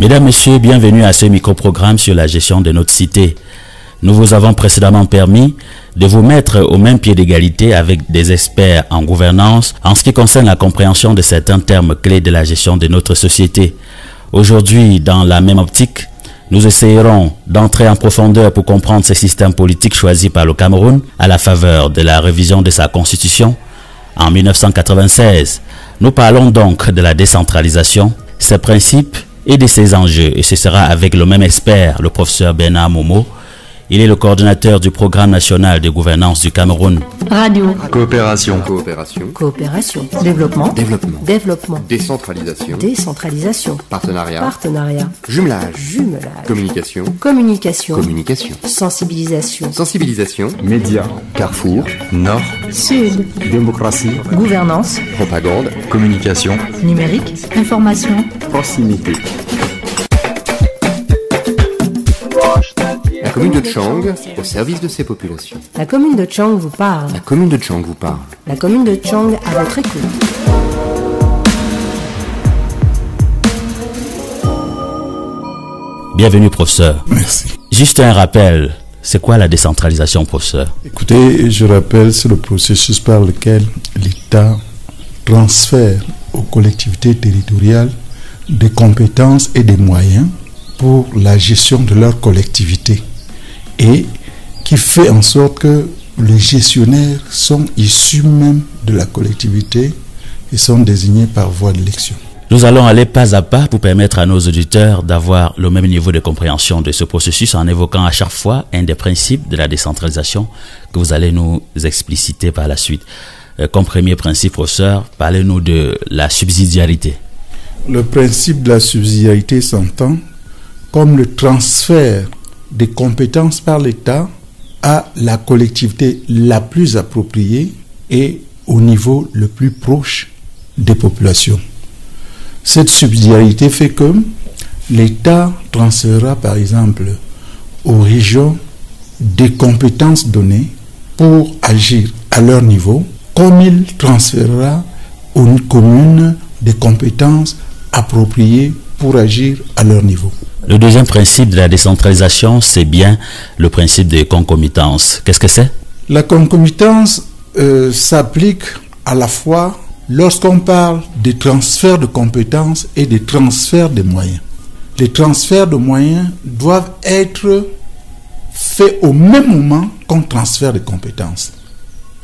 Mesdames, Messieurs, bienvenue à ce micro-programme sur la gestion de notre cité. Nous vous avons précédemment permis de vous mettre au même pied d'égalité avec des experts en gouvernance en ce qui concerne la compréhension de certains termes clés de la gestion de notre société. Aujourd'hui, dans la même optique, nous essayerons d'entrer en profondeur pour comprendre ces systèmes politiques choisis par le Cameroun à la faveur de la révision de sa constitution en 1996. Nous parlons donc de la décentralisation, ses principes et de ses enjeux. Et ce sera avec le même expert, le professeur Bernard Momo. Il est le coordonnateur du programme national de gouvernance du Cameroun. Radio. Coopération. Coopération. Développement. Décentralisation. Partenariat. Jumelage. Communication. Sensibilisation. Médias. Carrefour. Nord. Sud. Démocratie. Gouvernance. Propagande. Communication. Numérique. Information. Proximité. La commune de Tchang, au service de ses populations. La commune de Tchang vous parle. La commune de Tchang vous parle. La commune de Tchang à votre écoute. Bienvenue, professeur. Merci. Juste un rappel, c'est quoi la décentralisation, professeur? Écoutez, je rappelle, c'est le processus par lequel l'État transfère aux collectivités territoriales des compétences et des moyens pour la gestion de leur collectivité et qui fait en sorte que les gestionnaires sont issus même de la collectivité et sont désignés par voie d'élection. Nous allons aller pas à pas pour permettre à nos auditeurs d'avoir le même niveau de compréhension de ce processus en évoquant à chaque fois un des principes de la décentralisation que vous allez nous expliciter par la suite. Comme premier principe, professeur, parlez-nous de la subsidiarité. Le principe de la subsidiarité s'entend comme le transfert des compétences par l'État à la collectivité la plus appropriée et au niveau le plus proche des populations. Cette subsidiarité fait que l'État transférera par exemple aux régions des compétences données pour agir à leur niveau, comme il transférera aux communes des compétences appropriées pour agir à leur niveau. Le deuxième principe de la décentralisation, c'est bien le principe de concomitance. Qu'est-ce que c'est? La concomitance s'applique à la fois lorsqu'on parle des transferts de compétences et des transferts de moyens. Les transferts de moyens doivent être faits au même moment qu'on transfère de compétences.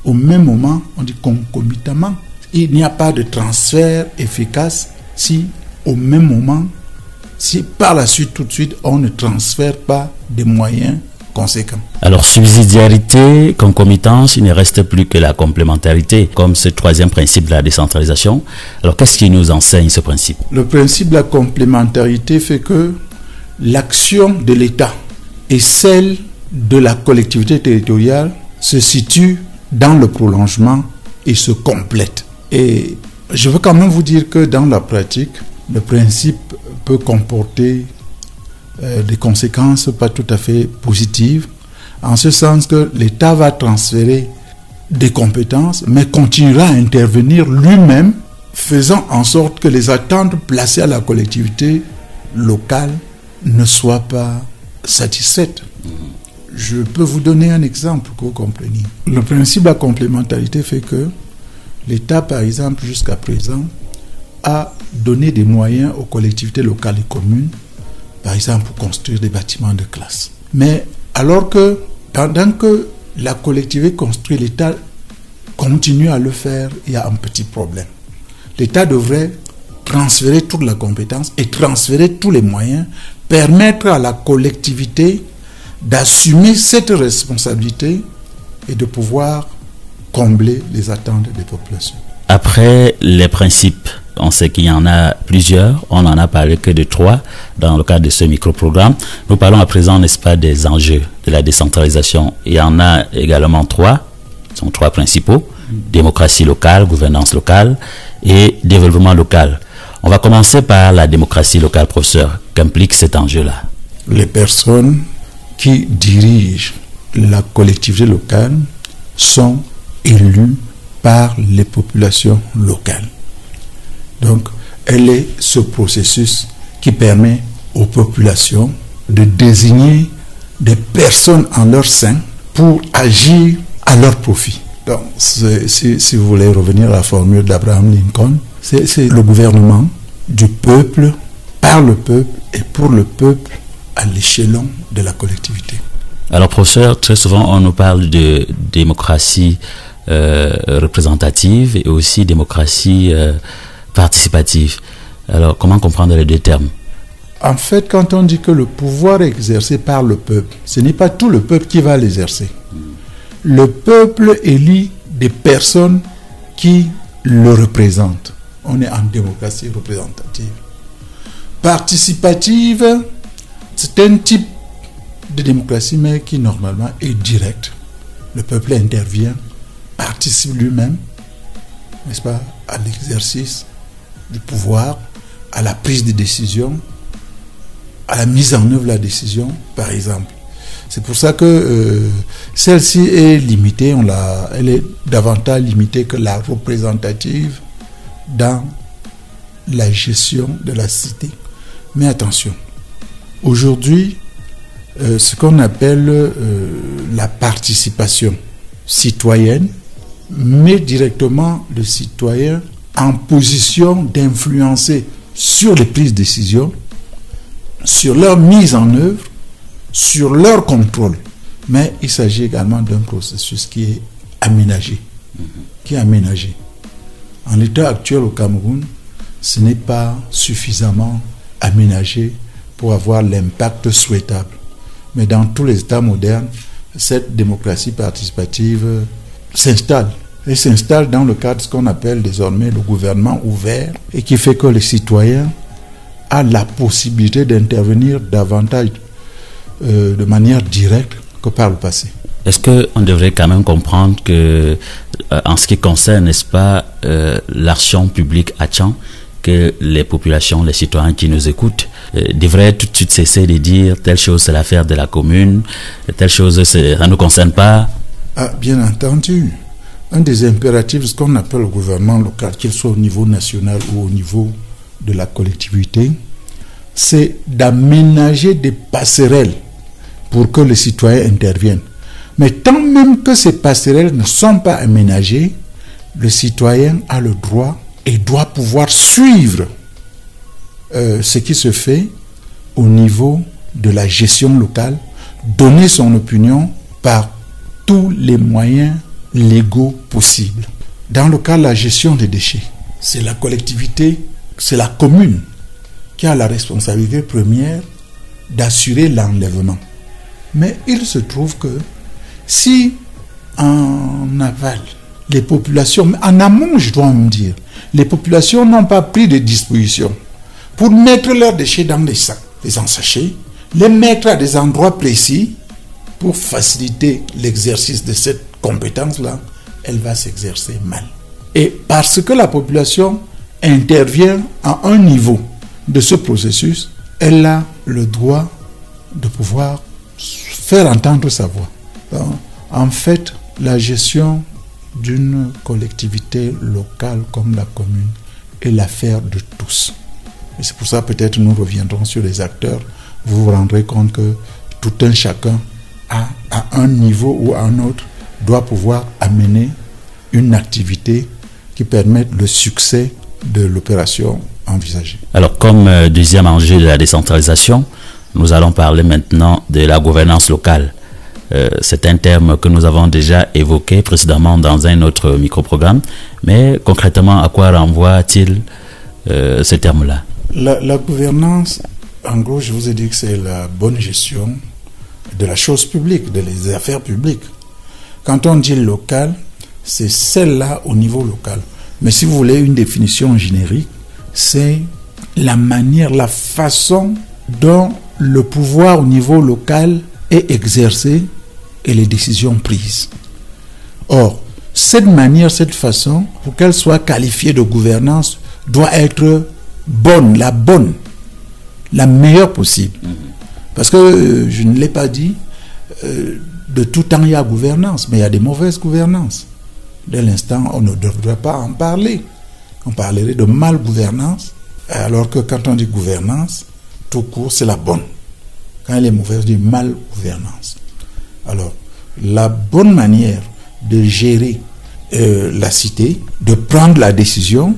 Au même moment, on dit concomitamment. Il n'y a pas de transfert efficace si au même moment, si par la suite, tout de suite, on ne transfère pas des moyens conséquents. Alors, subsidiarité, concomitance, il ne reste plus que la complémentarité, comme ce troisième principe de la décentralisation. Alors, qu'est-ce qui nous enseigne ce principe? Le principe de la complémentarité fait que l'action de l'État et celle de la collectivité territoriale se situent dans le prolongement et se complètent. Et je veux quand même vous dire que dans la pratique, le principe peut comporter des conséquences pas tout à fait positives, en ce sens que l'État va transférer des compétences, mais continuera à intervenir lui-même, faisant en sorte que les attentes placées à la collectivité locale ne soient pas satisfaites. Je peux vous donner un exemple que vous compreniez. Le principe de la complémentarité fait que l'État, par exemple, jusqu'à présent, a donné des moyens aux collectivités locales et communes, par exemple pour construire des bâtiments de classe. Mais alors que pendant que la collectivité construit, l'État continue à le faire, il y a un petit problème. L'État devrait transférer toute la compétence et transférer tous les moyens, permettre à la collectivité d'assumer cette responsabilité et de pouvoir combler les attentes des populations. Après les principes, on sait qu'il y en a plusieurs, on n'en a parlé que de 3 dans le cadre de ce micro-programme. Nous parlons à présent, n'est-ce pas, des enjeux de la décentralisation. Il y en a également 3, ce sont 3 principaux: démocratie locale, gouvernance locale et développement local. On va commencer par la démocratie locale, professeur. Qu'implique cet enjeu-là? Les personnes qui dirigent la collectivité locale sont élues par les populations locales. Donc, elle est ce processus qui permet aux populations de désigner des personnes en leur sein pour agir à leur profit. Donc, si vous voulez revenir à la formule d'Abraham Lincoln, c'est le gouvernement du peuple, par le peuple et pour le peuple à l'échelon de la collectivité. Alors, professeur, très souvent on nous parle de démocratie représentative et aussi démocratie participative. Alors, comment comprendre les deux termes? En fait, quand on dit que le pouvoir est exercé par le peuple, ce n'est pas tout le peuple qui va l'exercer. Le peuple élit des personnes qui le représentent. On est en démocratie représentative. Participative, c'est un type de démocratie, mais qui normalement est direct. Le peuple intervient, participe lui-même, n'est-ce pas, à l'exercice du pouvoir, à la prise de décision, à la mise en œuvre de la décision, par exemple. C'est pour ça que celle-ci est limitée, elle est davantage limitée que la représentative dans la gestion de la cité. Mais attention, aujourd'hui, ce qu'on appelle la participation citoyenne met directement le citoyen en position d'influencer sur les prises de décision, sur leur mise en œuvre, sur leur contrôle. Mais il s'agit également d'un processus qui est aménagé. En l'état actuel au Cameroun, ce n'est pas suffisamment aménagé pour avoir l'impact souhaitable. Mais dans tous les États modernes, cette démocratie participative s'installe. Elle s'installe dans le cadre de ce qu'on appelle désormais le gouvernement ouvert et qui fait que les citoyens ont la possibilité d'intervenir davantage de manière directe que par le passé. Est-ce qu'on devrait quand même comprendre que, en ce qui concerne, n'est-ce pas, l'action publique à Tchang, que les populations, les citoyens qui nous écoutent, devraient tout de suite cesser de dire telle chose c'est l'affaire de la commune, telle chose ça ne nous concerne pas? Ah, bien entendu. Un des impératifs de ce qu'on appelle le gouvernement local, qu'il soit au niveau national ou au niveau de la collectivité, c'est d'aménager des passerelles pour que les citoyens interviennent. Mais tant même que ces passerelles ne sont pas aménagées, le citoyen a le droit et doit pouvoir suivre ce qui se fait au niveau de la gestion locale, donner son opinion par tous les moyens légaux possibles. Dans le cas de la gestion des déchets, c'est la collectivité, c'est la commune qui a la responsabilité première d'assurer l'enlèvement. Mais il se trouve que si en aval, les populations, en amont je dois me dire, les populations n'ont pas pris de dispositions pour mettre leurs déchets dans des sacs, les ensachets, les mettre à des endroits précis pour faciliter l'exercice de cette compétence-là, elle va s'exercer mal. Et parce que la population intervient à un niveau de ce processus, elle a le droit de pouvoir faire entendre sa voix. Donc, en fait, la gestion d'une collectivité locale comme la commune est l'affaire de tous. Et c'est pour ça peut-être nous reviendrons sur les acteurs. Vous vous rendrez compte que tout un chacun à un niveau ou à un autre doit pouvoir amener une activité qui permette le succès de l'opération envisagée. Alors, comme deuxième enjeu de la décentralisation, nous allons parler maintenant de la gouvernance locale. C'est un terme que nous avons déjà évoqué précédemment dans un autre micro-programme, mais concrètement, à quoi renvoie-t-il ce terme-là? La gouvernance, en gros, je vous ai dit que c'est la bonne gestion de la chose publique, des affaires publiques. Quand on dit local, c'est celle-là au niveau local. Mais si vous voulez une définition générique, c'est la manière, la façon dont le pouvoir au niveau local est exercé et les décisions prises. Or, cette manière, cette façon, pour qu'elle soit qualifiée de gouvernance, doit être bonne, la meilleure possible. Parce que, je ne l'ai pas dit, de tout temps il y a gouvernance, mais il y a des mauvaises gouvernances. Dès l'instant, on ne devrait pas en parler. On parlerait de mal-gouvernance, alors que quand on dit gouvernance, tout court, c'est la bonne. Quand elle est mauvaise, c'est mal gouvernance. Alors, la bonne manière de gérer la cité, de prendre la décision,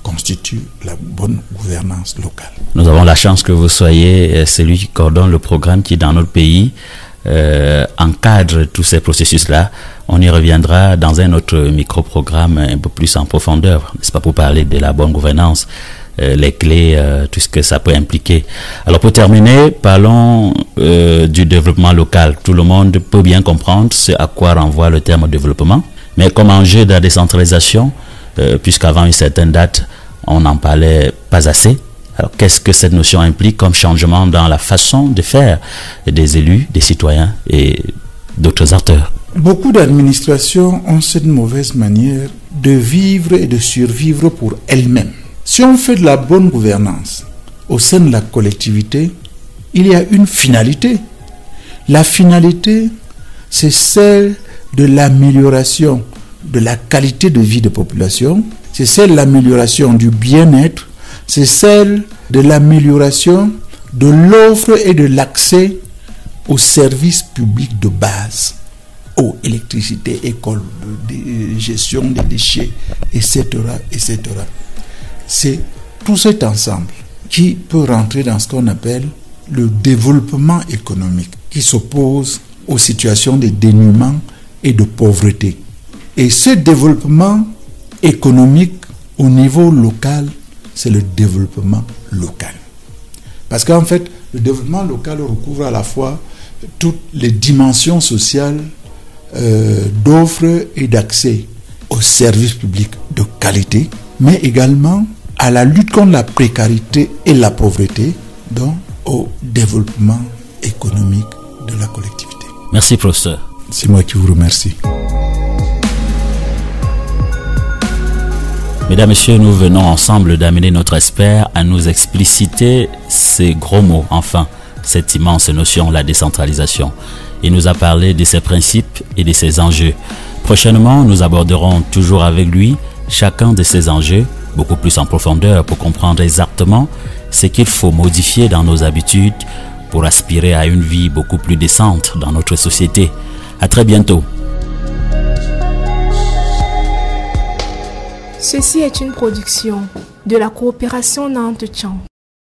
constitue la bonne gouvernance locale. Nous avons la chance que vous soyez celui qui coordonne le programme qui, dans notre pays, encadre tous ces processus-là. On y reviendra dans un autre micro-programme un peu plus en profondeur, n'est-ce pas, pour parler de la bonne gouvernance, les clés, tout ce que ça peut impliquer. Alors pour terminer, parlons du développement local. Tout le monde peut bien comprendre ce à quoi renvoie le terme développement, mais comme enjeu de la décentralisation, puisqu'avant une certaine date, on n'en parlait pas assez. Alors, qu'est-ce que cette notion implique comme changement dans la façon de faire des élus, des citoyens et d'autres acteurs? Beaucoup d'administrations ont cette mauvaise manière de vivre et de survivre pour elles-mêmes. Si on fait de la bonne gouvernance au sein de la collectivité, il y a une finalité. La finalité, c'est celle de l'amélioration de la qualité de vie des populations, c'est celle de l'amélioration du bien-être, c'est celle de l'amélioration de l'offre et de l'accès aux services publics de base, eau, électricité, école, gestion des déchets, etc., etc. C'est tout cet ensemble qui peut rentrer dans ce qu'on appelle le développement économique, qui s'oppose aux situations de dénuement et de pauvreté. Et ce développement économique au niveau local, c'est le développement local. Parce qu'en fait, le développement local recouvre à la fois toutes les dimensions sociales d'offres et d'accès aux services publics de qualité, mais également à la lutte contre la précarité et la pauvreté, donc au développement économique de la collectivité. Merci, professeur. C'est moi qui vous remercie. Mesdames, Messieurs, nous venons ensemble d'amener notre expert à nous expliciter ces gros mots, enfin, cette immense notion, la décentralisation. Il nous a parlé de ses principes et de ses enjeux. Prochainement, nous aborderons toujours avec lui chacun de ces enjeux, beaucoup plus en profondeur pour comprendre exactement ce qu'il faut modifier dans nos habitudes pour aspirer à une vie beaucoup plus décente dans notre société. À très bientôt. Ceci est une production de la coopération Nantes-Tchang.